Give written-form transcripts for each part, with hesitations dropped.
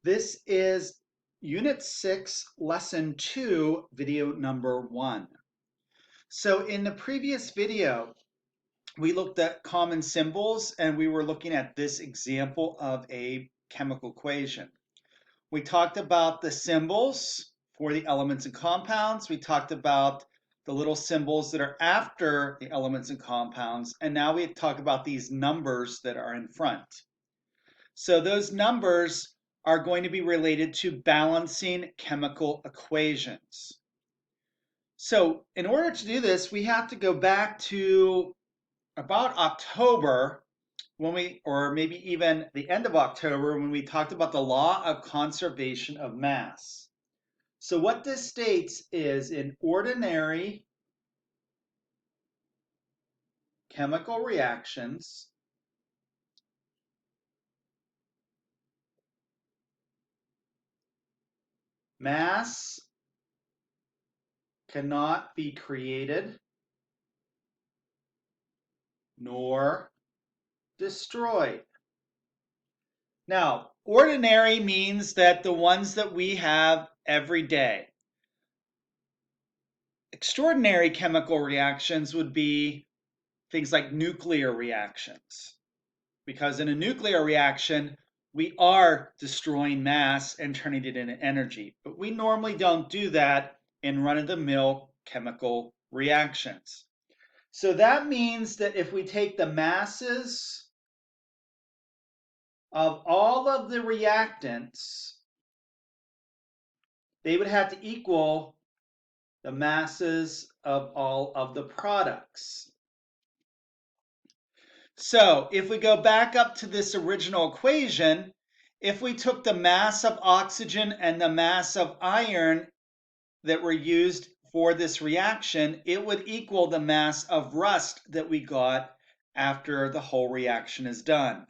This is Unit 6, Lesson 2, video number 1. So in the previous video, we looked at common symbols and we were looking at this example of a chemical equation. We talked about the symbols for the elements and compounds. We talked about the little symbols that are after the elements and compounds. And now we talk about these numbers that are in front. So those numbers are going to be related to balancing chemical equations. So in order to do this, we have to go back to about October or maybe even the end of October when we talked about the law of conservation of mass. So what this states is in ordinary chemical reactions, mass cannot be created nor destroyed. Now, ordinary means that the ones that we have every day. Extraordinary chemical reactions would be things like nuclear reactions. Because in a nuclear reaction, we are destroying mass and turning it into energy. But we normally don't do that in run-of-the-mill chemical reactions. So that means that if we take the masses of all of the reactants, they would have to equal the masses of all of the products. So if we go back up to this original equation, if we took the mass of oxygen and the mass of iron that were used for this reaction, it would equal the mass of rust that we got after the whole reaction is done.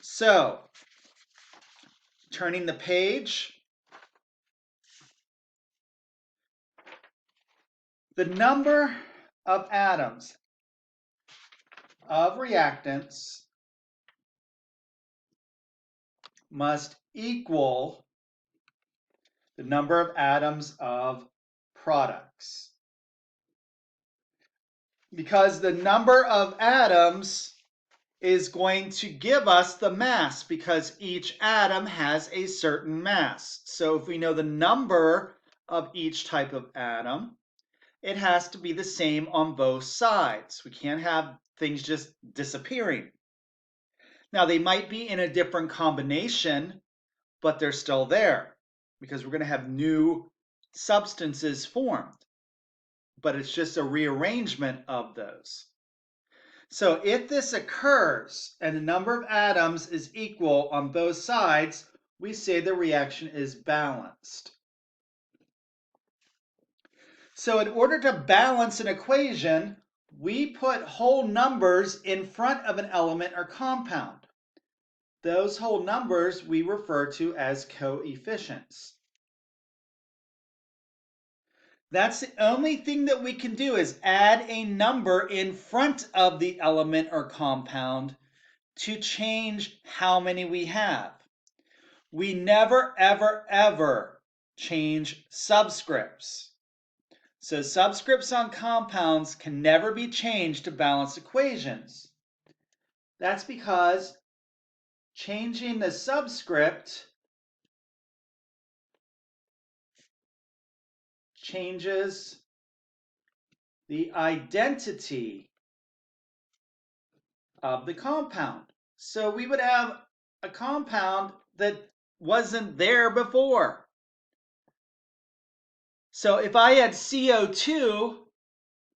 So, turning the page, the number of atoms of reactants must equal the number of atoms of products. Because the number of atoms is going to give us the mass because each atom has a certain mass. So if we know the number of each type of atom, it has to be the same on both sides. We can't have things just disappearing. Now they might be in a different combination, but they're still there because we're going to have new substances formed. But it's just a rearrangement of those. So if this occurs and the number of atoms is equal on both sides, we say the reaction is balanced. So in order to balance an equation, we put whole numbers in front of an element or compound. Those whole numbers we refer to as coefficients. That's the only thing that we can do is add a number in front of the element or compound to change how many we have. We never, ever, ever change subscripts. So subscripts on compounds can never be changed to balance equations. That's because changing the subscript changes the identity of the compound. So we would have a compound that wasn't there before. So if I had CO2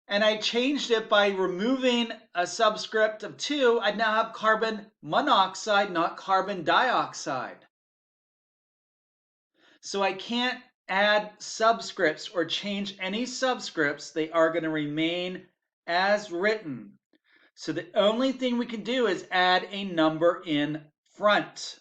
and I changed it by removing a subscript of 2, I'd now have carbon monoxide, not carbon dioxide. So I can't add subscripts or change any subscripts. They are going to remain as written. So the only thing we can do is add a number in front